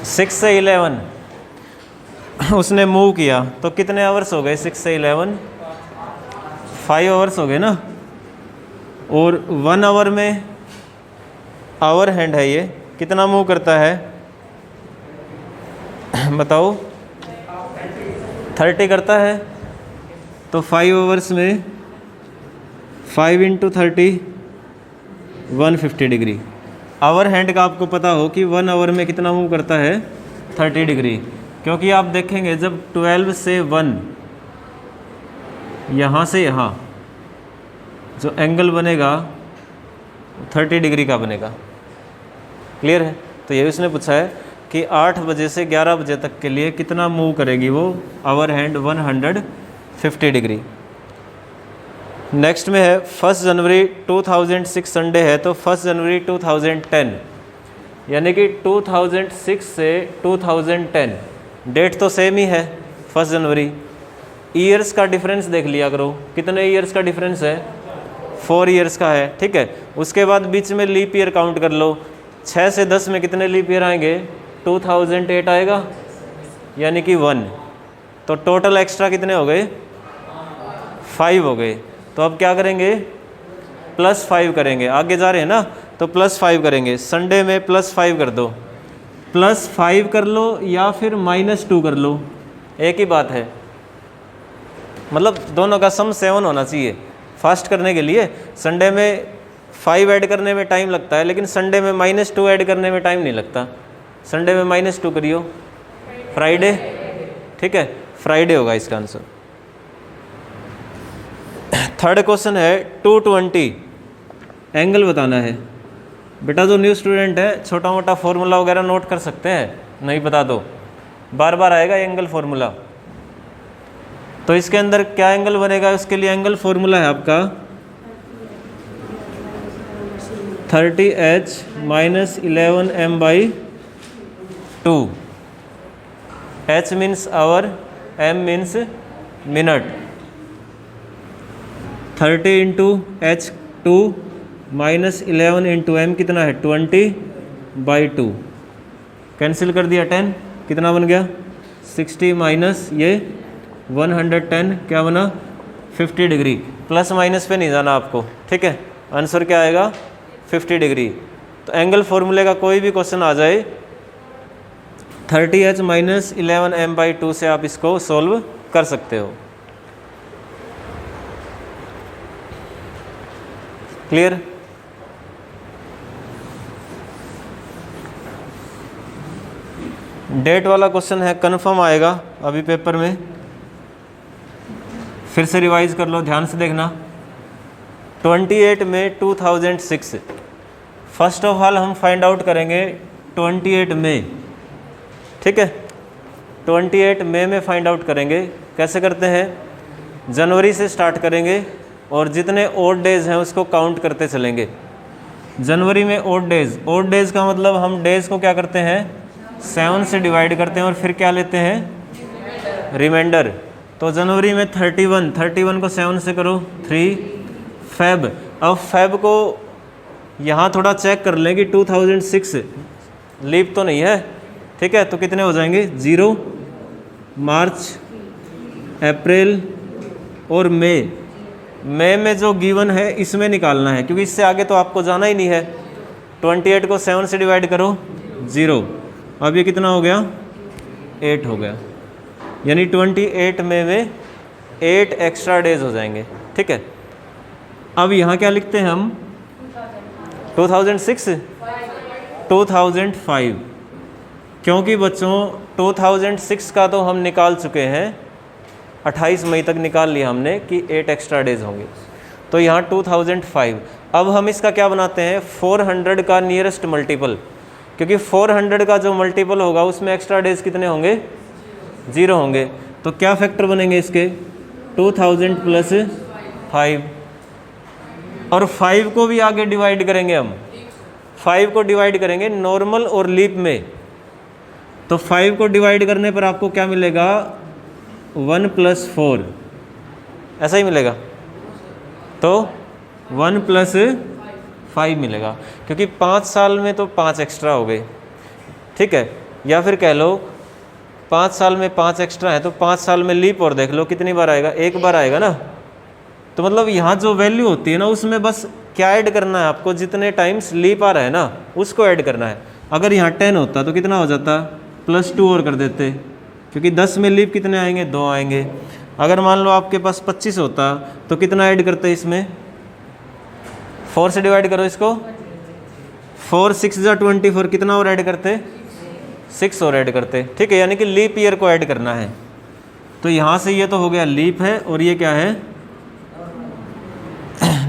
6 से 11 उसने मूव किया तो कितने आवर्स हो गए? 6 से 11 5 आवर्स हो गए ना। और 1 आवर में आवर हैंड है, ये कितना मूव करता है बताओ? 30 करता है। तो 5 आवर्स में 5 × 30 150 डिग्री। आवर हैंड का आपको पता हो कि 1 आवर में कितना मूव करता है? 30 डिग्री। क्योंकि आप देखेंगे जब 12 से 1 यहाँ से यहाँ जो एंगल बनेगा 30 डिग्री का बनेगा। क्लियर है? तो ये उसने पूछा है कि 8 बजे से 11 बजे तक के लिए कितना मूव करेगी वो आवर हैंड? 150 डिग्री। नेक्स्ट में है 1 जनवरी 2006 संडे है, तो 1 जनवरी 2010 यानी कि 2006 से 2010 डेट तो सेम ही है 1 जनवरी। ईयर्स का डिफरेंस देख लिया करो, कितने ईयर्स का डिफरेंस है? 4 ईयर्स का है। ठीक है, उसके बाद बीच में लीप ईयर काउंट कर लो। 6 से 10 में कितने लीप ईयर आएंगे? 2008 आएगा यानी कि 1। तो टोटल एक्स्ट्रा कितने हो गए? 5 हो गए। तो अब क्या करेंगे? +5 करेंगे। आगे जा रहे हैं ना, तो +5 करेंगे। संडे में +5 कर दो, +5 कर लो या फिर -2 कर लो, एक ही बात है। मतलब दोनों का सम 7 होना चाहिए फास्ट करने के लिए। संडे में 5 ऐड करने में टाइम लगता है, लेकिन संडे में -2 ऐड करने में टाइम नहीं लगता। संडे में -2 करियो, फ्राइडे। ठीक है, फ्राइडे होगा इसका आंसर। थर्ड क्वेश्चन है 220 एंगल बताना है। बेटा जो न्यू स्टूडेंट है छोटा मोटा फॉर्मूला वगैरह नोट कर सकते हैं, नहीं बता दो, बार बार आएगा एंगल फॉर्मूला। तो इसके अंदर क्या एंगल बनेगा? उसके लिए एंगल फॉर्मूला है आपका 30h - 11m/2। h means hour, m means minute. 30 × h2 -11 × m कितना है? 20/2। कैंसिल कर दिया 10, कितना बन गया? 60 माइनस ये 110 क्या बना? 50 डिग्री। प्लस माइनस पे नहीं जाना आपको। ठीक है, आंसर क्या आएगा? 50 डिग्री। तो एंगल फॉर्मूले का कोई भी क्वेश्चन आ जाए 30h - 11m/2 से आप इसको सॉल्व कर सकते हो। क्लियर? डेट वाला क्वेश्चन है, कंफर्म आएगा अभी पेपर में, फिर से रिवाइज कर लो, ध्यान से देखना। 28 मई 2006। फर्स्ट ऑफ ऑल हम फाइंड आउट करेंगे 28 मई। ठीक है, 28 मई में फाइंड आउट करेंगे। कैसे करते हैं? जनवरी से स्टार्ट करेंगे और जितने ओड डेज हैं उसको काउंट करते चलेंगे। जनवरी में ओड डेज का मतलब हम डेज को क्या करते हैं? 7 से डिवाइड करते हैं और फिर क्या लेते हैं? रिमाइंडर। तो जनवरी में 31 को 7 से करो 3। फेब, अब फेब को यहाँ थोड़ा चेक कर लें कि 2006 लीप तो नहीं है। ठीक है, तो कितने हो जाएंगे? 0, मार्च, अप्रैल और मई। मई में जो गिवन है इसमें निकालना है, क्योंकि इससे आगे तो आपको जाना ही नहीं है। 28 को 7 से डिवाइड करो 0। अब ये कितना हो गया? 8 हो गया। यानी 28 मई में 8 एक्स्ट्रा डेज हो जाएंगे। ठीक है, अब यहाँ क्या लिखते हैं हम? 2005। क्योंकि बच्चों 2006 का तो हम निकाल चुके हैं, 28 मई तक निकाल लिया हमने कि 8 एक्स्ट्रा डेज होंगे। तो यहाँ 2005। अब हम इसका क्या बनाते हैं? 400 का नियरेस्ट मल्टीपल, क्योंकि 400 का जो मल्टीपल होगा उसमें एक्स्ट्रा डेज कितने होंगे? 0 होंगे। तो क्या फैक्टर बनेंगे इसके? 2000 + 5। और 5 को भी आगे डिवाइड करेंगे हम। 5 को डिवाइड करेंगे नॉर्मल और लीप में। तो 5 को डिवाइड करने पर आपको क्या मिलेगा? 1 + 4, ऐसा ही मिलेगा। तो 1 + 5 मिलेगा, क्योंकि 5 साल में तो 5 एक्स्ट्रा हो गए। ठीक है, या फिर कह लो 5 साल में 5 एक्स्ट्रा है तो 5 साल में लीप और देख लो कितनी बार आएगा, एक बार आएगा ना। तो मतलब यहाँ जो वैल्यू होती है ना उसमें बस क्या ऐड करना है आपको, जितने टाइम्स लीप आ रहा है ना उसको ऐड करना है। अगर यहाँ 10 होता तो कितना हो जाता, +2 और कर देते, क्योंकि 10 में लीप कितने आएंगे, 2 आएंगे। अगर मान लो आपके पास 25 होता तो कितना ऐड करते इसमें, 4 से डिवाइड करो इसको, 4 6 जा 24, कितना और ऐड करते, 6 और ऐड करते। ठीक है, यानी कि लीप ईयर को ऐड करना है। तो यहाँ से ये तो हो गया लीप है और ये क्या है,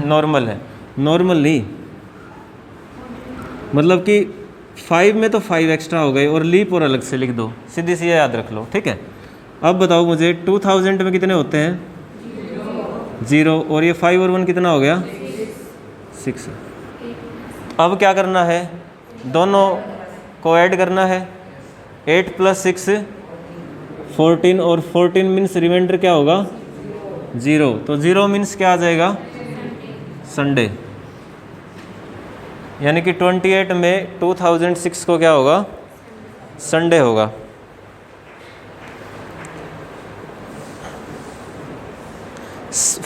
नॉर्मल है। नॉर्मल नहीं, मतलब कि 5 में तो 5 एक्स्ट्रा हो गए और लीप और अलग से लिख दो, सीधी सी याद रख लो। ठीक है, अब बताओ मुझे 2000 में कितने होते हैं, 0, और ये 5 और 1 कितना हो गया, 6। अब क्या करना है, दोनों को ऐड करना है, 8 + 6 14, और 14 मीन्स रिमाइंडर क्या होगा, 0। तो 0 मीन्स क्या आ जाएगा, संडे। यानी कि 28 में 2006 को क्या होगा, संडे होगा।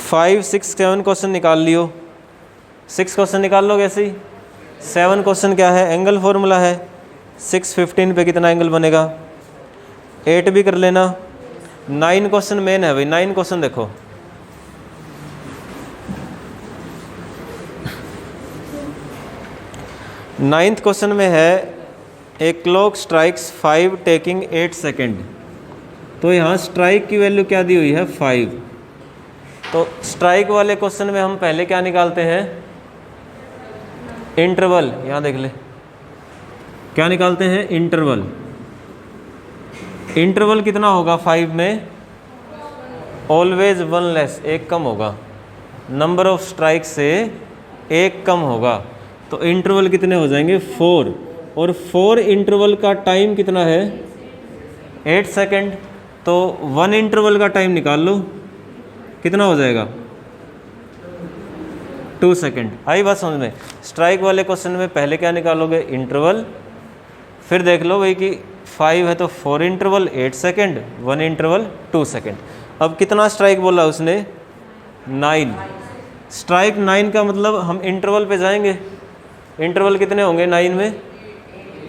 फाइव 6 7 क्वेश्चन निकाल लियो, 6 क्वेश्चन निकाल लो कैसे ही। 7 क्वेश्चन क्या है, एंगल फॉर्मूला है, 6 15 पे कितना एंगल बनेगा, 8 भी कर लेना। 9 क्वेश्चन मेन है भाई, 9 क्वेश्चन देखो, नाइन्थ क्वेश्चन में है a clock strikes 5 taking 8 second. तो यहाँ स्ट्राइक की वैल्यू क्या दी हुई है, 5। तो स्ट्राइक वाले क्वेश्चन में हम पहले क्या निकालते हैं, इंटरवल। यहाँ देख ले, क्या निकालते हैं, इंटरवल। इंटरवल कितना होगा 5 में, ऑलवेज 1 लेस, एक कम होगा, नंबर ऑफ स्ट्राइक से एक कम होगा। तो इंटरवल कितने हो जाएंगे, 4, और 4 इंटरवल का टाइम कितना है, 8 सेकेंड। तो 1 इंटरवल का टाइम निकाल लो, कितना हो जाएगा, 2 सेकेंड। आई बात समझ में। स्ट्राइक वाले क्वेश्चन में पहले क्या निकालोगे, इंटरवल, फिर देख लो भाई कि 5 है तो 4 इंटरवल 8 सेकेंड, 1 इंटरवल 2 सेकेंड। अब कितना स्ट्राइक बोला उसने, 9। स्ट्राइक 9 का मतलब हम इंटरवल पे जाएंगे, इंटरवल कितने होंगे 9 में,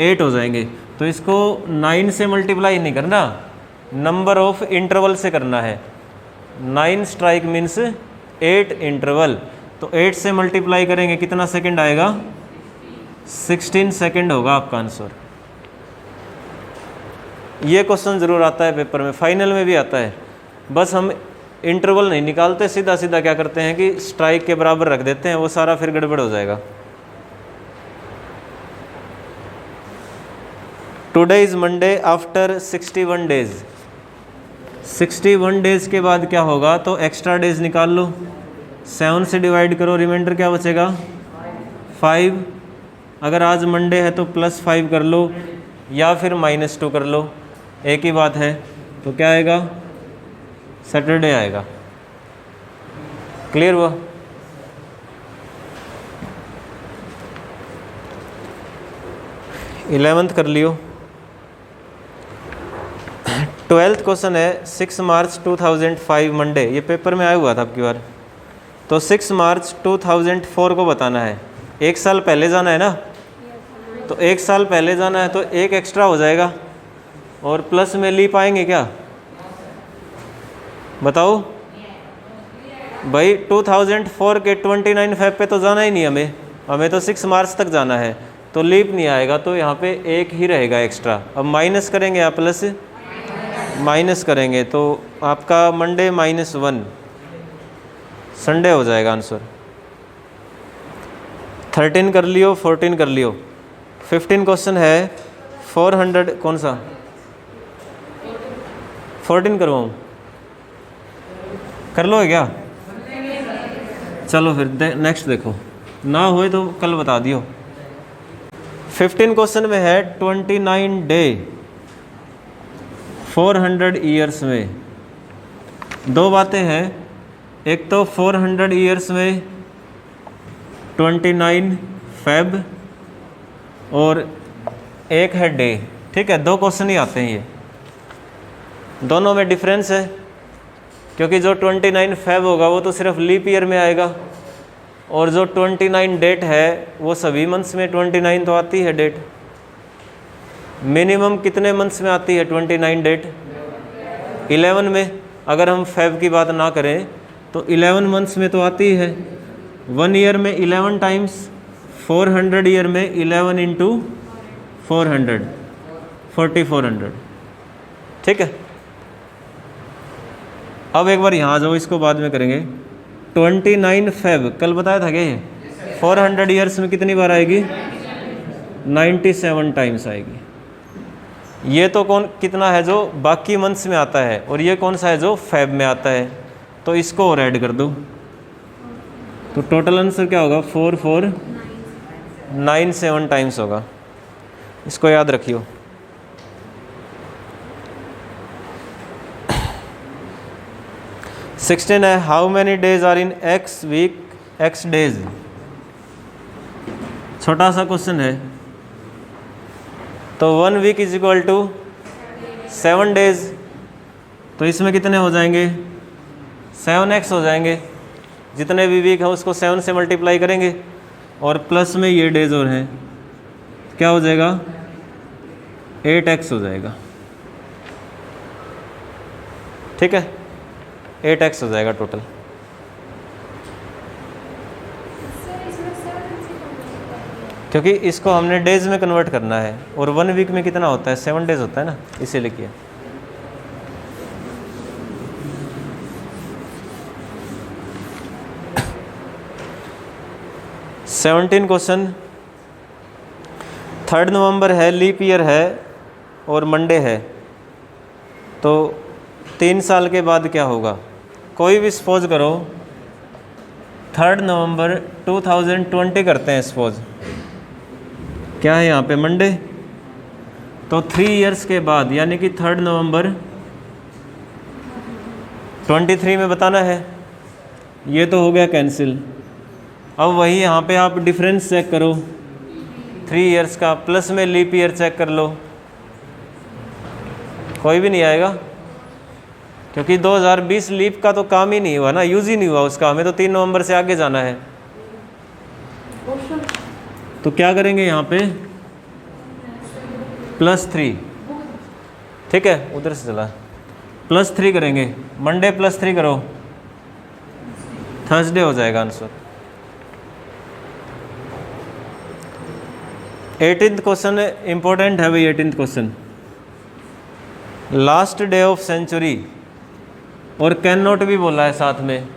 8 हो जाएंगे। तो इसको 9 से मल्टीप्लाई नहीं करना, नंबर ऑफ इंटरवल से करना है। 9 स्ट्राइक मीन्स 8 इंटरवल। तो 8 से मल्टीप्लाई करेंगे कितना सेकंड आएगा, 16 सेकंड होगा आपका आंसर। ये क्वेश्चन ज़रूर आता है पेपर में, फाइनल में भी आता है। बस हम इंटरवल नहीं निकालते, सीधा सीधा क्या करते हैं कि स्ट्राइक के बराबर रख देते हैं, वो सारा फिर गड़बड़ हो जाएगा। Today is Monday after 61 days. 61 days के बाद क्या होगा, तो एक्स्ट्रा डेज निकाल लो, 7 से डिवाइड करो, रिमाइंडर क्या बचेगा, 5। अगर आज मंडे है तो +5 कर लो या फिर -2 कर लो, एक ही बात है। तो क्या आएगा, सैटरडे आएगा। क्लियर हुआ। इलेवेंथ कर लियो। 12th क्वेश्चन है 6 मार्च 2005 मंडे, ये पेपर में आया हुआ था आपकी बार। तो 6 मार्च 2004 को बताना है, 1 साल पहले जाना है ना। तो 1 साल पहले जाना है तो 1 एक्स्ट्रा हो जाएगा, और प्लस में लीप आएंगे क्या, बताओ भाई। 2004 के 29 फेब पे तो जाना ही नहीं हमें तो 6 मार्च तक जाना है, तो लीप नहीं आएगा, तो यहाँ पे 1 ही रहेगा एक्स्ट्रा। अब माइनस करेंगे या प्लस, माइनस करेंगे तो आपका मंडे -1 संडे हो जाएगा आंसर। 13 कर लियो, 14 कर लियो। 15 क्वेश्चन है 400, कौन सा 14 करवाऊँ, कर लो है क्या, चलो फिर नेक्स्ट देखो, ना होए तो कल बता दियो। 15 क्वेश्चन में है 29 डे 400 ईयर्स में। दो बातें हैं, एक तो 400 ईयर्स में 29 फेब, और एक है डे ठीक है, 2 क्वेश्चन ही आते हैं ये, दोनों में डिफरेंस है, क्योंकि जो 29 फेब होगा वो तो सिर्फ लीप ईयर में आएगा, और जो 29 डेट है वो सभी मंथ्स में 29 तो आती है डेट। मिनिमम कितने मंथ्स में आती है 29 डेट? 11 में। अगर हम फेब की बात ना करें तो 11 मंथ्स में तो आती है। 1 ईयर में 11 टाइम्स, 400 ईयर में 11 इंटू 400, 4400। ठीक है, अब एक बार यहाँ जाओ, इसको बाद में करेंगे। 29 फेब कल बताया था क्या? ये 400 ईयर्स में कितनी बार आएगी? 97 टाइम्स आएगी। ये तो कौन कितना है जो बाकी मंथ्स में आता है, और ये कौन सा है जो फेब में आता है, तो इसको और ऐड कर दो, तो टोटल आंसर क्या होगा? 4497 टाइम्स होगा। इसको याद रखियो। सिक्सटीन है, how many days are in x week x days. छोटा सा क्वेश्चन है, तो 1 week is equal to 7 days, तो इसमें कितने हो जाएंगे? 7x हो जाएंगे। जितने भी वीक है उसको 7 से मल्टीप्लाई करेंगे, और प्लस में ये डेज और हैं, क्या हो जाएगा? 8x हो जाएगा। ठीक है, 8x हो जाएगा टोटल। क्योंकि इसको हमने डेज में कन्वर्ट करना है, और 1 वीक में कितना होता है? 7 डेज होता है ना, इसीलिए किया। सेवनटीन क्वेश्चन, 3 नवंबर है, लीप ईयर है और मंडे है, तो 3 साल के बाद क्या होगा? कोई भी सपोज करो, 3 नवंबर 2020 करते हैं सपोज, क्या है यहाँ पे? मंडे। तो 3 इयर्स के बाद, यानी कि 3 नवंबर 23 में बताना है। ये तो हो गया कैंसिल। अब वही यहाँ पे आप डिफरेंस चेक करो, 3 इयर्स का, प्लस में लीप ईयर चेक कर लो, कोई भी नहीं आएगा, क्योंकि 2020 लीप का तो काम ही नहीं हुआ ना, यूज़ ही नहीं हुआ उसका। हमें तो 3 नवंबर से आगे जाना है, तो क्या करेंगे यहाँ पे? +3। ठीक है, उधर से चला, +3 करेंगे। मंडे +3 करो, थर्सडे हो जाएगा आंसर। 18th क्वेश्चन इंपॉर्टेंट है भाई। 18th question, last day of century, और कैन नॉट भी बोला है साथ में,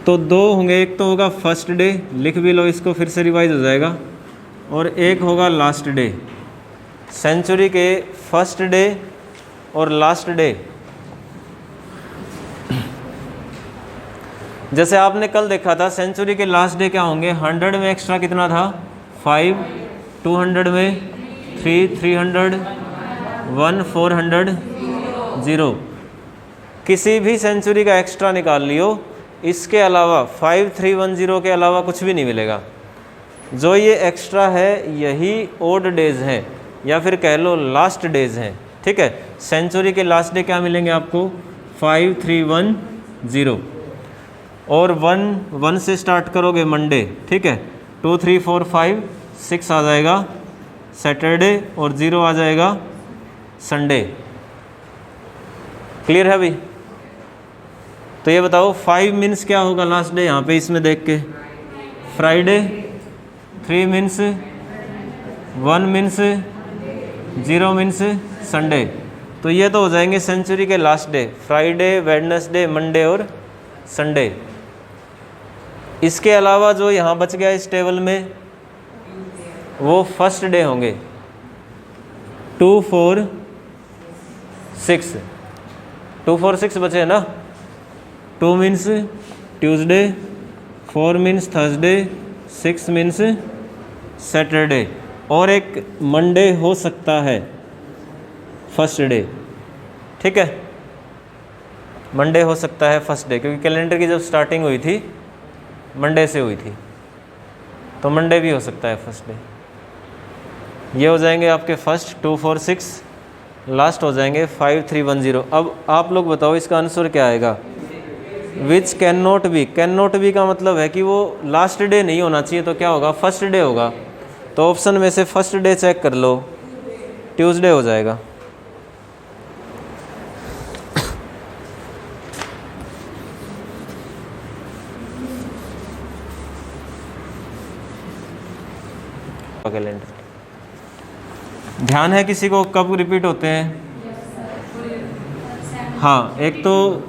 तो 2 होंगे। एक तो होगा फर्स्ट डे, लिख भी लो इसको, फिर से रिवाइज हो जाएगा, और एक होगा लास्ट डे। सेंचुरी के फर्स्ट डे और लास्ट डे, जैसे आपने कल देखा था, सेंचुरी के लास्ट डे क्या होंगे? 100 में एक्स्ट्रा कितना था? 5, 200 में 3, 300, 1, 400, 0। किसी भी सेंचुरी का एक्स्ट्रा निकाल लियो, इसके अलावा 5310 के अलावा कुछ भी नहीं मिलेगा। जो ये एक्स्ट्रा है यही ओड डेज हैं, या फिर कह लो लास्ट डेज हैं। ठीक है, सेंचुरी के लास्ट डे क्या मिलेंगे आपको? 5310, और 1 से स्टार्ट करोगे मंडे। ठीक है, 2, 3, 4, 5, 6 आ जाएगा सैटरडे, और 0 आ जाएगा संडे। क्लियर है भाई? तो ये बताओ 5 मीन्स क्या होगा लास्ट डे यहाँ पे इसमें देख के? Friday, 3 means, 1 means, 0 means Sunday. तो ये तो हो जाएंगे सेंचुरी के last day, Friday, Wednesday, Monday और संडे। इसके अलावा जो यहाँ बच गया इस टेबल में, वो फर्स्ट डे होंगे। 2, 4, 6, 2, 4, 6 बचे हैं ना। 2 means Tuesday, 4 means Thursday, 6 means Saturday, और एक मंडे हो सकता है फर्स्ट डे। ठीक है, मंडे हो सकता है फर्स्ट डे, क्योंकि कैलेंडर की जब स्टार्टिंग हुई थी मंडे से हुई थी, तो मंडे भी हो सकता है फर्स्ट डे। ये हो जाएंगे आपके फर्स्ट 246, लास्ट हो जाएंगे 5310। अब आप लोग बताओ इसका आंसर क्या आएगा। Which can not be, can not be का मतलब है कि वो लास्ट डे नहीं होना चाहिए, तो क्या होगा, फर्स्ट डे होगा। तो ऑप्शन में से फर्स्ट डे चेक कर लो, ट्यूसडे हो जाएगा। कैलेंडर ध्यान है किसी को कब रिपीट होते हैं? हाँ, एक तो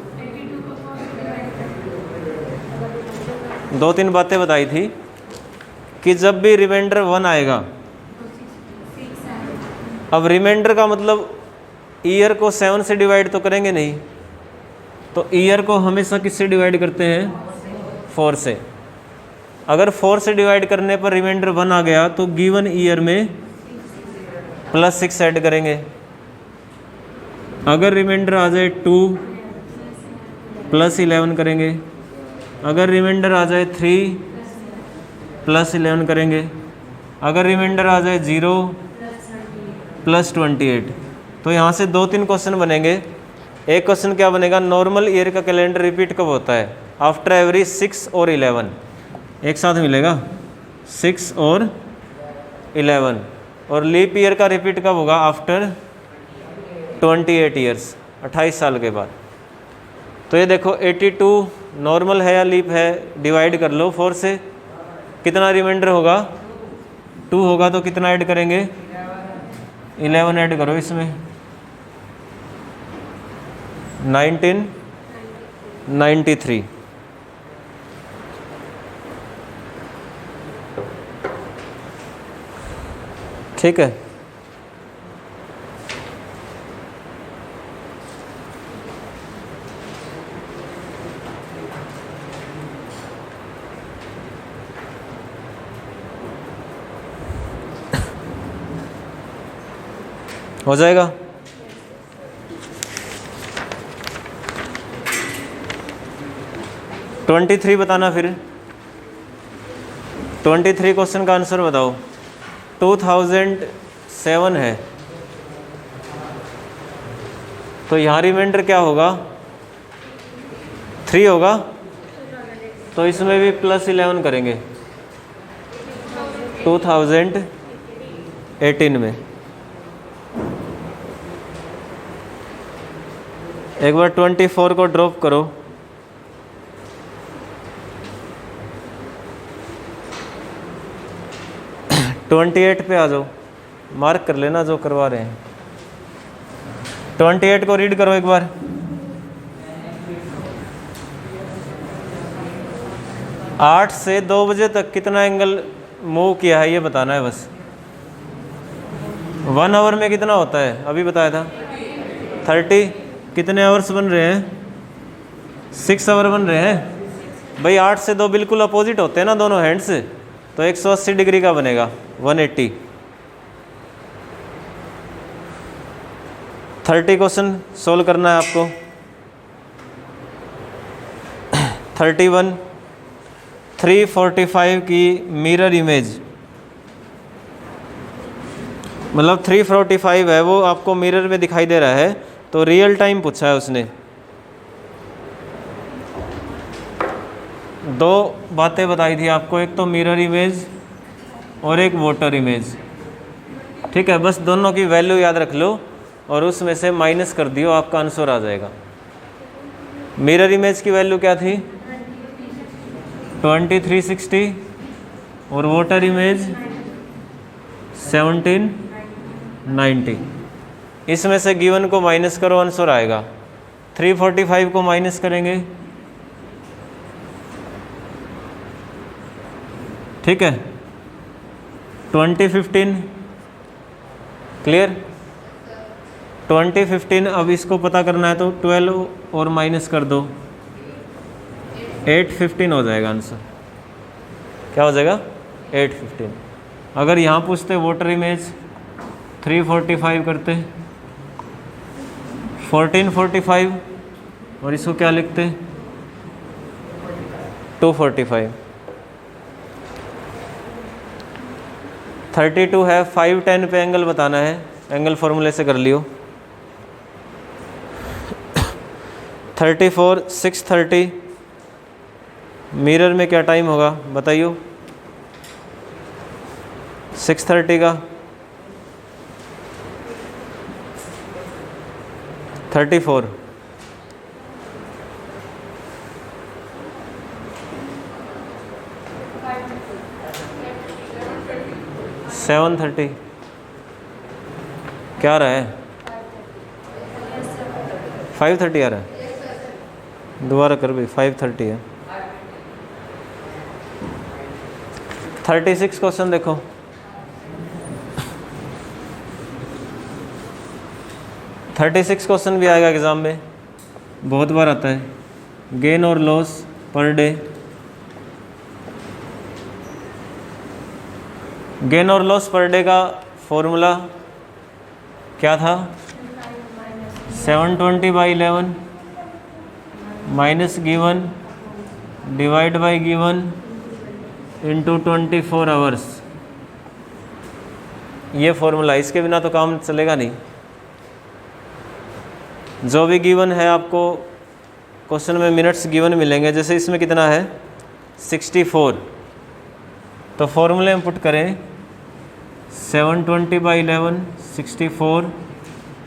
2-3 बातें बताई थी कि जब भी रिमाइंडर 1 आएगा, अब रिमाइंडर का मतलब ईयर को 7 से डिवाइड तो करेंगे नहीं, तो ईयर को हमेशा किससे डिवाइड करते हैं? 4 से। अगर 4 से डिवाइड करने पर रिमाइंडर 1 आ गया तो गिवन ईयर में +6 ऐड करेंगे। अगर रिमाइंडर आ जाए 2 +11 करेंगे। अगर रिमाइंडर आ जाए 3 +11 करेंगे। अगर रिमाइंडर आ जाए 0 +28। तो यहाँ से 2-3 क्वेश्चन बनेंगे। एक क्वेश्चन क्या बनेगा, नॉर्मल ईयर का कैलेंडर रिपीट कब होता है? आफ्टर एवरी 6 और 11, एक साथ मिलेगा 6 और 11। और लीप ईयर का रिपीट कब होगा? आफ्टर 28 ईयर्स, 28 साल के बाद। तो ये देखो 82 नॉर्मल है या लीप है, डिवाइड कर लो 4 से, कितना रिमाइंडर होगा? 2 होगा तो कितना ऐड करेंगे? 11 ऐड करो इसमें, 1993। ठीक है, हो जाएगा। ट्वेंटी 23 बताना फिर। 23 क्वेश्चन का आंसर बताओ। 2007 है, तो यहाँ रिमाइंडर क्या होगा? 3 होगा, तो इसमें भी +11 करेंगे 2018 में। एक बार 24 को ड्रॉप करो, तो 28 पे आ जाओ, मार्क कर लेना जो करवा रहे हैं। 28 को रीड करो एक बार। आठ से 2 बजे तक कितना एंगल मूव किया है ये बताना है बस। 1 आवर में कितना होता है अभी बताया था? 30। कितने आवर्स बन रहे हैं? 6 आवर बन रहे हैं भाई। 8 से 2 बिल्कुल अपोजिट होते हैं ना दोनों हैंड से, तो 180 डिग्री का बनेगा 180। 30 क्वेश्चन सोल्व करना है आपको। 31 345 की मिरर इमेज, मतलब 345 है वो आपको मिरर में दिखाई दे रहा है, तो रियल टाइम पूछा है उसने। 2 बातें बताई थी आपको, एक तो मिरर इमेज और एक वाटर इमेज। ठीक है, बस दोनों की वैल्यू याद रख लो और उसमें से माइनस कर दियो, आपका आंसर आ जाएगा। मिरर इमेज की वैल्यू क्या थी? 2360 और वाटर इमेज 1790। इसमें से गिवन को माइनस करो, आंसर आएगा। 345 को माइनस करेंगे, ठीक है। 2015 क्लियर। 2015 अब इसको पता करना है तो 12 और माइनस कर दो, 815 हो जाएगा आंसर। क्या हो जाएगा? 815। अगर यहाँ पूछते वाटर इमेज 345 करते, 1445 और इसको क्या लिखते? 245। 32 है, 510 पे एंगल बताना है, एंगल फॉर्मूले से कर लियो। 34 630 मिरर में क्या टाइम होगा बताइयो 630 का 34 730 क्या आ रहा है 530 आ रहा है, दोबारा कर भाई 530 है। 36 क्वेश्चन देखो, थर्टी सिक्स क्वेश्चन भी आएगा एग्ज़ाम में, बहुत बार आता है। गेन और लॉस पर डे, गेन और लॉस पर डे का फॉर्मूला क्या था 720/11 minus given divide by given into 24 hours, ये फॉर्मूला, इसके बिना तो काम चलेगा नहीं। जो भी गिवन है आपको क्वेश्चन में मिनट्स गिवन मिलेंगे, जैसे इसमें कितना है 64, तो फॉर्मूले में पुट करें 720/11 64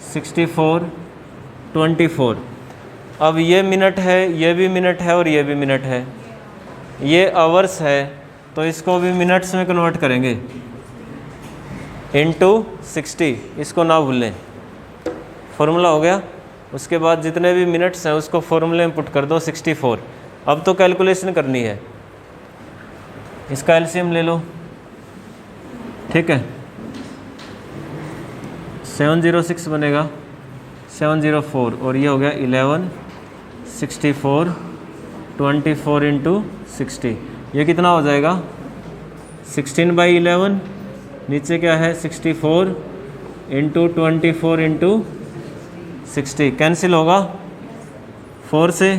64 24। अब ये मिनट है, ये भी मिनट है और ये भी मिनट है, ये आवर्स है, तो इसको भी मिनट्स में कन्वर्ट करेंगे इनटू 60, इसको ना भूलें। फॉर्मूला हो गया, उसके बाद जितने भी मिनट्स हैं उसको फॉर्मूले में पुट कर दो 64। अब तो कैलकुलेशन करनी है, इसका एलसीएम ले लो, ठीक है। 706 बनेगा 704 और ये हो गया 11 64 24 इंटू 60, ये कितना हो जाएगा 16/11, नीचे क्या है 64 इंटू 24 इंटू 60, कैंसिल होगा 4 से,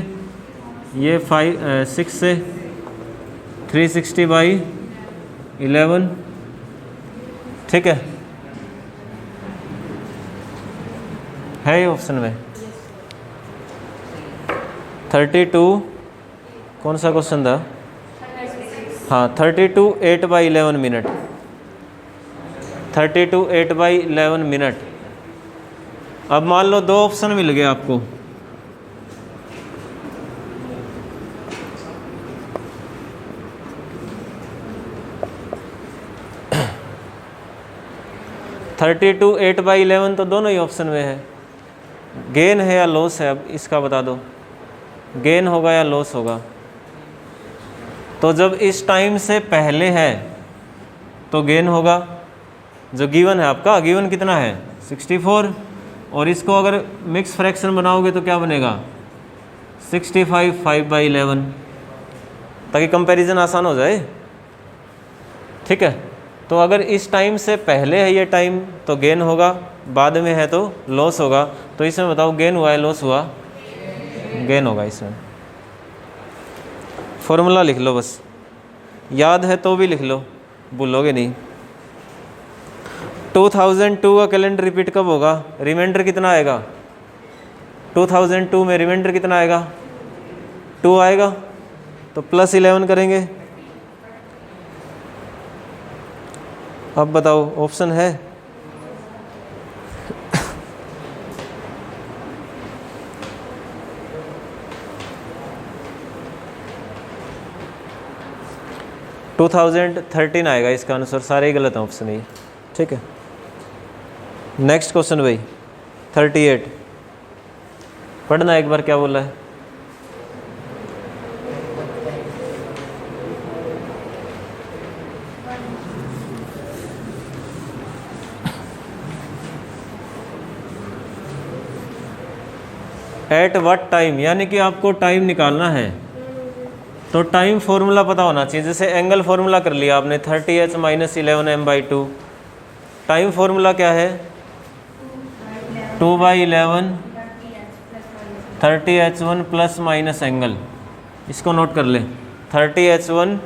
ये 6 से 360/11, ठीक है ये ऑप्शन में 32, कौन सा क्वेश्चन था, हाँ 32 8/11 मिनट, 32 8/11 मिनट। अब मान लो दो ऑप्शन मिल गए आपको, थर्टी टू 8/11 तो दोनों ही ऑप्शन में है। गेन है या लॉस है, अब इसका बता दो, गेन होगा या लॉस होगा। तो जब इस टाइम से पहले है तो गेन होगा, जो गिवन है आपका, गिवन कितना है 64, और इसको अगर मिक्स फ्रैक्शन बनाओगे तो क्या बनेगा 65 5/11, ताकि कंपैरिजन आसान हो जाए, ठीक है। तो अगर इस टाइम से पहले है ये टाइम तो गेन होगा, बाद में है तो लॉस होगा। तो इसमें बताओ गेन हुआ है लॉस हुआ, गेन होगा। इसमें फॉर्मूला लिख लो, बस याद है तो भी लिख लो, भूलोगे नहीं। 2002 का कैलेंडर रिपीट कब होगा, रिमाइंडर कितना आएगा 2002 में, रिमाइंडर कितना आएगा 2 आएगा, तो +11 करेंगे। अब बताओ ऑप्शन है, टू 2013 आएगा इसका आंसर, सारे ही गलत हैं ऑप्शन ये, ठीक है। नेक्स्ट क्वेश्चन भाई 38, पढ़ना एक बार क्या बोला है। एट व्हाट टाइम, यानी कि आपको टाइम निकालना है तो टाइम फॉर्मूला पता होना चाहिए। जैसे एंगल फार्मूला कर लिया आपने 30h - 11m/2, टाइम फार्मूला क्या है 2/11 30h1 + एंगल, इसको नोट कर ले 30h1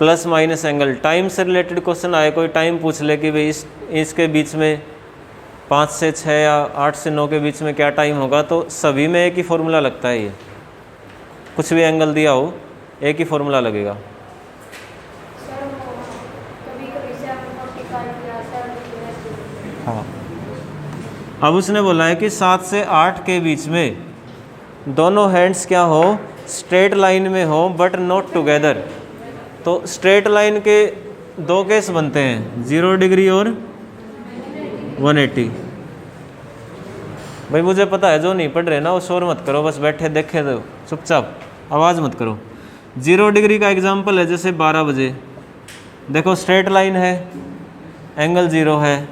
plus minus angle. Time से रिलेटेड क्वेश्चन आए, कोई टाइम पूछ ले कि भाई इसके बीच में 5 से 6 या 8 से 9 के बीच में क्या टाइम होगा, तो सभी में एक ही फॉर्मूला लगता है। ये कुछ भी एंगल दिया हो एक ही फॉर्मूला लगेगा। हाँ, अब उसने बोला है कि 7 से 8 के बीच में दोनों हैंड्स क्या हो, स्ट्रेट लाइन में हो बट नॉट टुगेदर। तो स्ट्रेट लाइन के दो केस बनते हैं, 0 डिग्री और 180। भाई मुझे पता है, जो नहीं पढ़ रहे ना वो शोर मत करो, बस बैठे देखे दो चुपचाप, आवाज़ मत करो। 0 डिग्री का एग्जांपल है जैसे 12 बजे, देखो स्ट्रेट लाइन है, एंगल 0 है।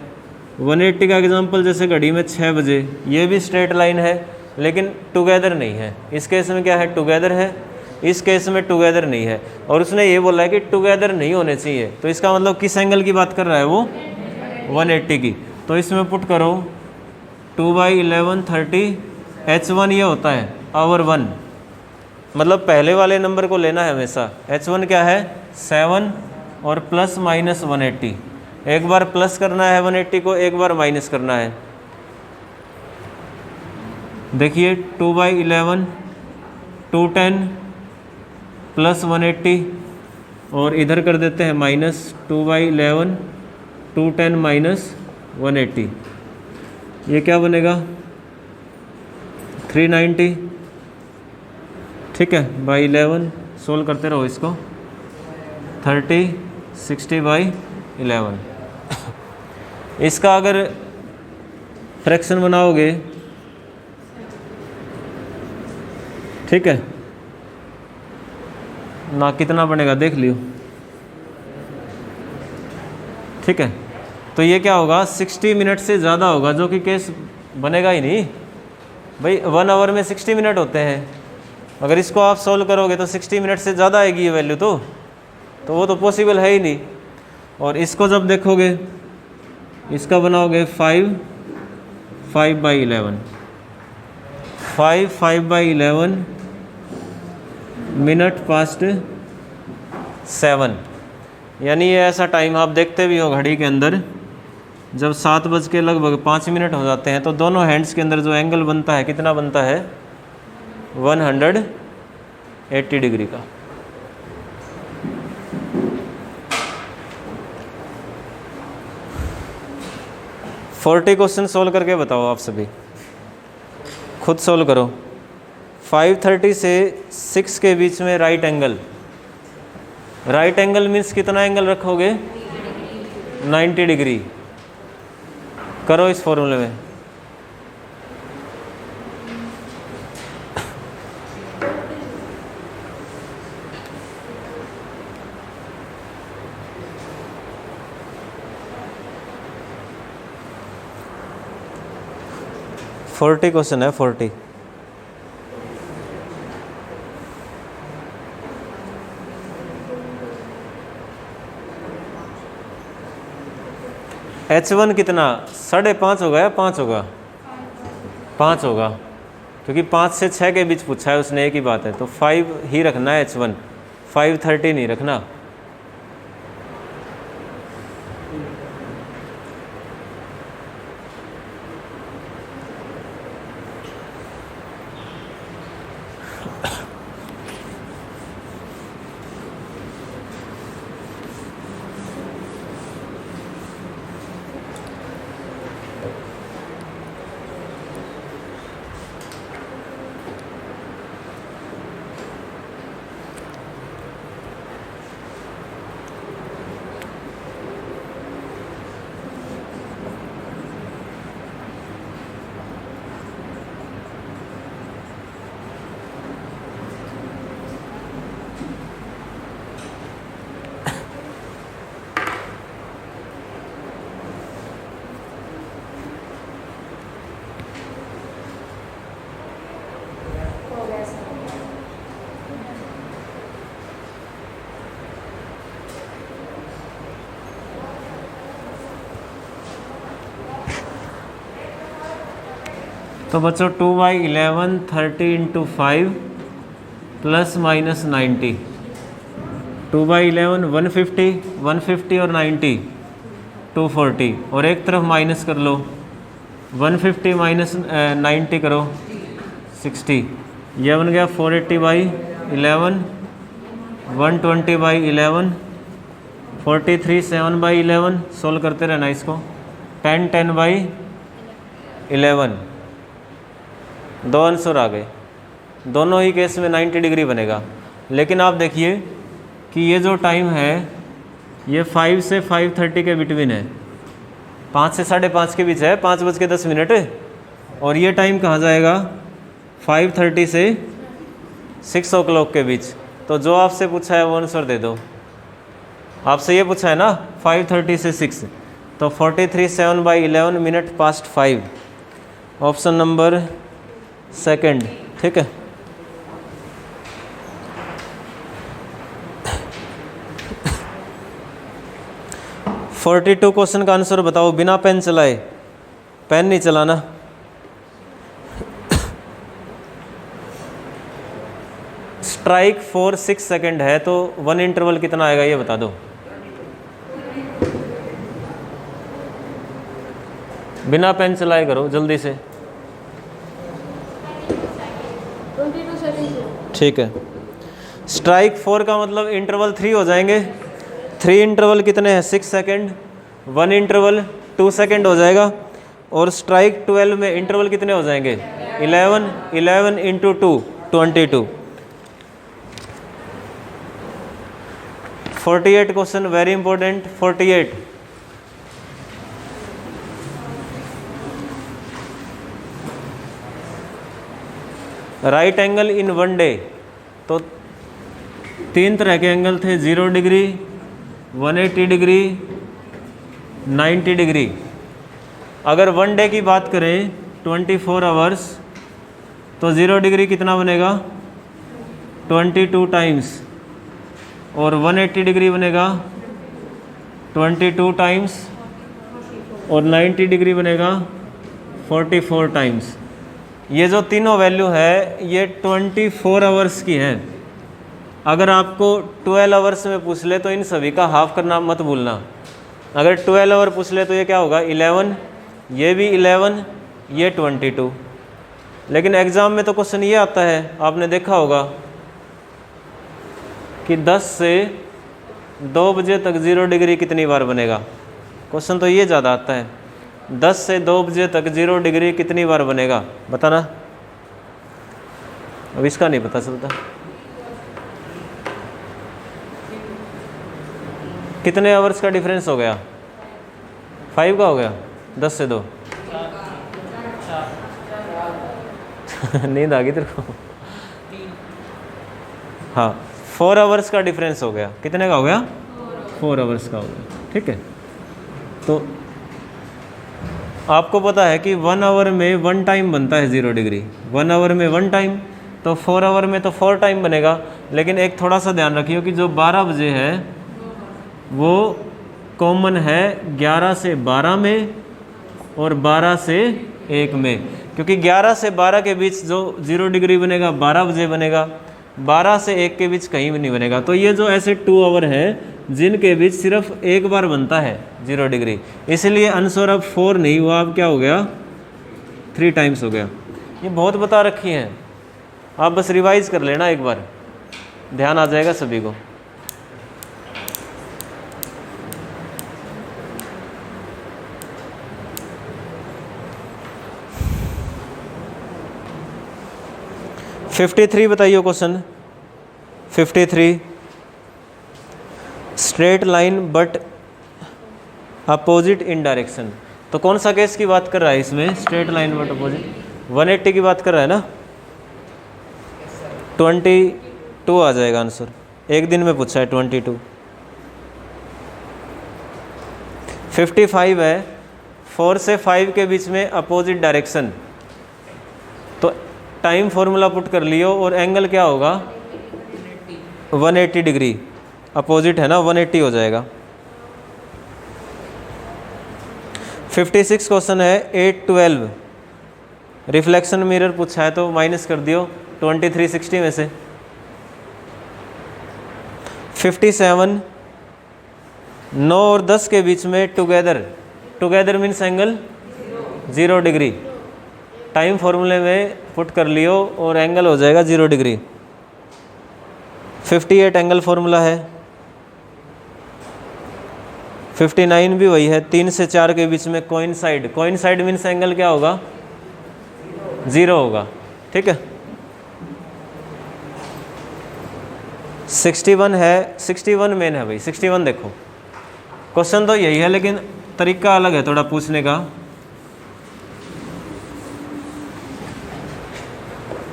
180 का एग्जांपल जैसे घड़ी में 6 बजे, ये भी स्ट्रेट लाइन है लेकिन टुगेदर नहीं है। इस केस में क्या है, टुगेदर है, इस केस में टुगेदर नहीं है। और उसने ये बोला है कि टुगेदर नहीं होने चाहिए, तो इसका मतलब किस एंगल की बात कर रहा है वो, 180 की। तो इसमें पुट करो 2/11 30, H1 ये होता है आवर 1, मतलब पहले वाले नंबर को लेना है हमेशा। H1 क्या है, 7 और प्लस माइनस 180। एक बार प्लस करना है 180 को, एक बार माइनस करना है। देखिए 2/11 210 प्लस 180, और इधर कर देते हैं माइनस 2/11 210 माइनस 180। ये क्या बनेगा, 390। ठीक है, बाई 11 सोल्व करते रहो इसको, 30 60/11। इसका अगर फ्रैक्शन बनाओगे, ठीक है ना, कितना बनेगा देख लियो। ठीक है, तो ये क्या होगा, 60 मिनट से ज़्यादा होगा, जो कि केस बनेगा ही नहीं भाई। 1 आवर में 60 मिनट होते हैं, अगर इसको आप सोल्व करोगे तो 60 मिनट से ज़्यादा आएगी ये वैल्यू, तो वो तो पॉसिबल है ही नहीं। और इसको जब देखोगे, इसका बनाओगे 5/11 5/11 मिनट पास्ट 7, यानी ये ऐसा टाइम आप देखते भी हो घड़ी के अंदर, जब 7 बज के लगभग 5 मिनट हो जाते हैं, तो दोनों हैंड्स के अंदर जो एंगल बनता है कितना बनता है, 180 डिग्री का। फोर्टी क्वेश्चन सोल्व करके बताओ आप सभी, खुद सोल्व करो। 5:30 से 6 के बीच में right angle, right angle means कितना एंगल रखोगे, 90 डिग्री। करो इस फॉर्मूले में, फोर्टी क्वेश्चन है, 40। H1 कितना, 5.5 होगा या 5 होगा, 5 होगा, क्योंकि 5 से 6 के बीच पूछा है उसने, एक ही बात है, तो 5 ही रखना है H1, 5:30 नहीं रखना। तो बच्चों 2/11 30 × 5 प्लस माइनस 90, 2/11 150, 150 और 90 240, और एक तरफ माइनस कर लो, 150 माइनस 90 करो 60, यह बन गया 480/11, 120/11, 43 7/11, सोल्व करते रहना इसको, 10 10/11, दो आंसर आ गए। दोनों ही केस में 90 डिग्री बनेगा। लेकिन आप देखिए कि ये जो टाइम है ये 5 से 5:30 के बिटवीन है, 5 से 5:30 के बीच है, 5:10 और ये टाइम कहाँ जाएगा 5:30 से 6 o'clock के बीच। तो जो आपसे पूछा है वो आंसर दे दो। आपसे ये पूछा है ना 5:30 से 6, तो 43 7/11 minute past 5, option number second. ठीक है, फोर्टी 42 क्वेश्चन का आंसर बताओ बिना पेन चलाए। पेन नहीं चलाना। स्ट्राइक 4 6 सेकंड है तो 1 इंटरवल कितना आएगा ये बता दो। बिना पेन चलाए करो जल्दी से। 22 सेकंड। ठीक है, स्ट्राइक 4 का मतलब इंटरवल 3 हो जाएंगे। 3 इंटरवल कितने हैं 6 सेकंड, 1 इंटरवल 2 सेकंड हो जाएगा। और स्ट्राइक 12 में इंटरवल कितने हो जाएंगे 11 11 into 2 22। 48 question very important. 48 right angle in 1 day. तो 3 तरह के एंगल थे, 0 डिग्री, 180 डिग्री, 90 डिग्री। अगर 1 डे की बात करें 24 आवर्स तो 0 डिग्री कितना बनेगा 22 टाइम्स, और 180 डिग्री बनेगा 22 टाइम्स, और 90 डिग्री बनेगा 44 टाइम्स। ये जो तीनों वैल्यू है ये 24 आवर्स की है। अगर आपको 12 आवर्स में पूछ ले तो इन सभी का हाफ करना मत भूलना। अगर 12 आवर पूछ ले तो ये क्या होगा 11, ये भी 11, ये 22। लेकिन एग्ज़ाम में तो क्वेश्चन ये आता है, आपने देखा होगा कि 10 से 2 बजे तक 0 डिग्री कितनी बार बनेगा। क्वेश्चन तो ये ज़्यादा आता है, 10 से 2 बजे तक 0 डिग्री कितनी बार बनेगा बताना। अब इसका नहीं पता चलता। कितने आवर्स का डिफरेंस हो गया 5 का हो गया 10 से 2। नींद आ गई तेरे को। हाँ 4 आवर्स का डिफरेंस हो गया। कितने का हो गया 4 आवर्स का हो गया। ठीक है, तो आपको पता है कि 1 आवर में 1 टाइम बनता है 0 डिग्री, 1 आवर में 1 टाइम, तो 4 आवर में तो 4 टाइम बनेगा। लेकिन एक थोड़ा सा ध्यान रखिए कि जो 12 बजे है वो कॉमन है 11 से 12 में और 12 से 1 में, क्योंकि 11 से 12 के बीच जो 0 डिग्री बनेगा 12 बजे बनेगा, 12 से 1 के बीच कहीं भी नहीं बनेगा। तो ये जो ऐसे 2 आवर है जिनके बीच सिर्फ एक बार बनता है 0 डिग्री, इसलिए आंसर अब 4 नहीं हुआ, अब क्या हो गया 3 टाइम्स हो गया। ये बहुत बता रखी हैं, आप बस रिवाइज कर लेना एक बार, ध्यान आ जाएगा सभी को। फिफ्टी 53 बताइए question 53। Straight line but opposite in direction. तो कौन सा केस की बात कर रहा है इसमें स्ट्रेट लाइन बट अपोजिट? 180 की बात कर रहा है ना। 22 आ जाएगा आंसर, एक दिन में पूछा है 22। 55 है 4 से 5 के बीच में अपोजिट डायरेक्शन, तो टाइम फॉर्मूला पुट कर लियो और एंगल क्या होगा 180 डिग्री, अपोजिट है ना 180 हो जाएगा। 56 क्वेश्चन है 8 12 रिफ्लेक्शन मिरर पूछा है तो माइनस कर दियो 23 60 में से। 57, 9 और 10 के बीच में together means angle 0 degree. Time फॉर्मूले में पुट कर लियो और एंगल हो जाएगा 0 डिग्री। 58 एंगल फॉर्मूला है। 59 भी वही है, 3 से 4 के बीच में कोइंसाइड मीन्स एंगल क्या होगा 0 होगा। ठीक है। 61 है, 61 मेन है भाई। 61 देखो, क्वेश्चन तो यही है लेकिन तरीका अलग है थोड़ा पूछने का।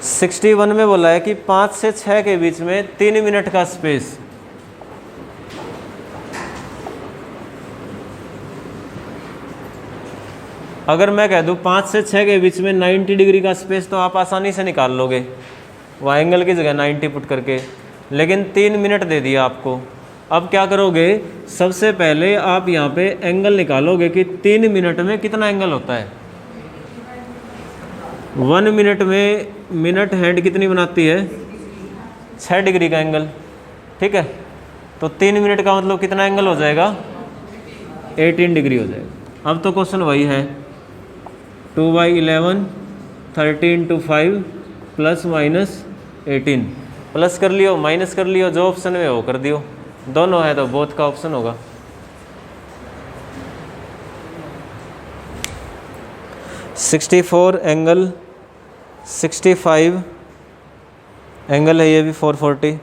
61 में बोला है कि 5 से 6 के बीच में 3 मिनट का स्पेस। अगर मैं कह दूं 5 से 6 के बीच में 90 डिग्री का स्पेस तो आप आसानी से निकाल लोगे वहाँ एंगल की जगह 90 पुट करके, लेकिन 3 मिनट दे दिया आपको। अब क्या करोगे, सबसे पहले आप यहाँ पे एंगल निकालोगे कि 3 मिनट में कितना एंगल होता है। 1 मिनट में मिनट हैंड कितनी बनाती है 6 डिग्री का एंगल। ठीक है, तो 3 मिनट का मतलब कितना एंगल हो जाएगा 18 डिग्री हो जाएगा। अब तो क्वेश्चन वही है 2/11 13 to 5 प्लस माइनस 18, प्लस कर लियो माइनस कर लियो, जो ऑप्शन में वो कर दियो। दोनों है तो बोथ का ऑप्शन होगा। $64 एंगल 65 एंगल है ये भी 440।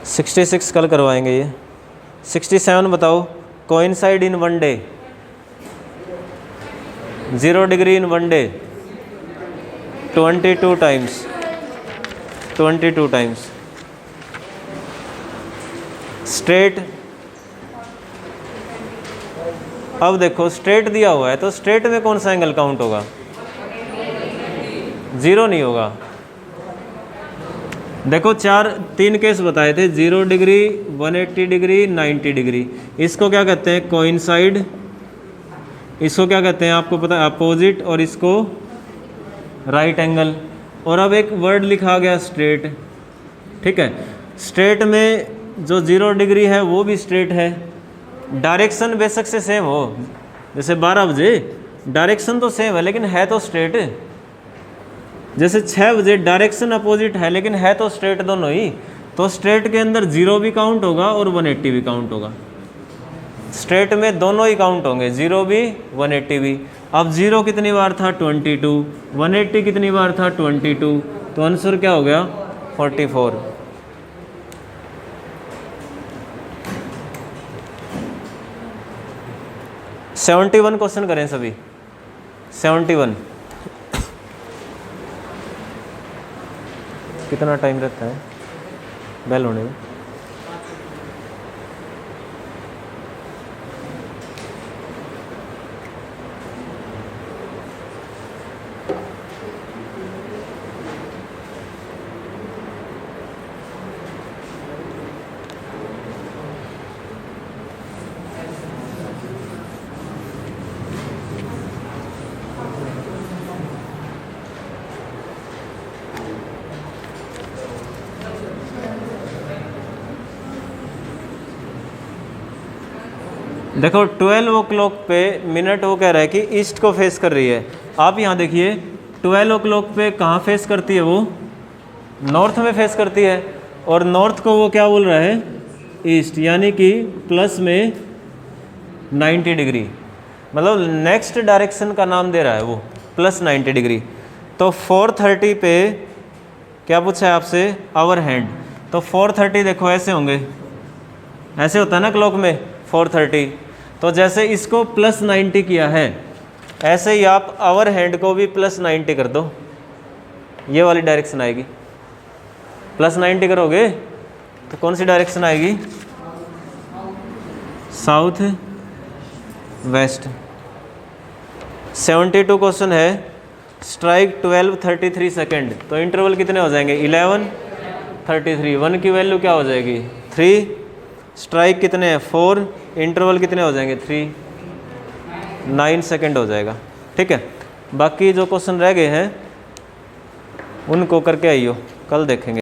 $66 कल करवाएंगे ये। 67 बताओ, coincide in 1 day 0 degree in 1 day 22 times. Straight, अब देखो स्ट्रेट दिया हुआ है तो स्ट्रेट में कौन सा एंगल काउंट होगा 0 नहीं होगा। देखो 3 केस बताए थे, 0 डिग्री 180 डिग्री 90 डिग्री। इसको क्या कहते हैं कोइंसाइड, इसको क्या कहते हैं आपको पता है अपोजिट, और इसको राइट एंगल। और अब एक वर्ड लिखा गया स्ट्रेट। ठीक है, स्ट्रेट में जो 0 डिग्री है वो भी स्ट्रेट है। डायरेक्शन बेशक से सेम हो, जैसे 12 बजे डायरेक्शन तो सेम है लेकिन है तो स्ट्रेट। जैसे 6 बजे डायरेक्शन अपोजिट है लेकिन है तो स्ट्रेट दोनों ही। तो स्ट्रेट के अंदर 0 भी काउंट होगा और 180 भी काउंट होगा। स्ट्रेट में दोनों ही काउंट होंगे, 0 भी 180 भी। अब 0 कितनी बार था 22, 180 कितनी बार था 22, तो आंसर क्या हो गया 44। $71 क्वेश्चन करें सभी। 71 कितना टाइम रहता है बेल होने में? देखो 12 o'clock पे मिनट वो कह रहा है कि ईस्ट को फेस कर रही है। आप यहाँ देखिए 12 o'clock पे कहाँ फेस करती है, वो नॉर्थ में फेस करती है, और नॉर्थ को वो क्या बोल रहा है ईस्ट, यानी कि प्लस में 90 डिग्री, मतलब नेक्स्ट डायरेक्शन का नाम दे रहा है वो प्लस 90 डिग्री। तो 4:30 पे क्या पूछा है आपसे आवर हैंड, तो 4:30 देखो ऐसे होंगे, ऐसे होता है ना क्लॉक में 4:30। तो जैसे इसको प्लस 90 किया है ऐसे ही आप आवर हैंड को भी प्लस 90 कर दो, ये वाली डायरेक्शन आएगी। प्लस 90 करोगे तो कौन सी डायरेक्शन आएगी, साउथ वेस्ट। 72 क्वेश्चन है, स्ट्राइक 12:33 सेकेंड, तो इंटरवल कितने हो जाएंगे 11:33। 1 की वैल्यू क्या हो जाएगी 3, स्ट्राइक कितने हैं 4, इंटरवल कितने हो जाएंगे 3, 9 सेकेंड हो जाएगा। ठीक है, बाकी जो क्वेश्चन रह गए हैं उनको करके आइयो, कल देखेंगे।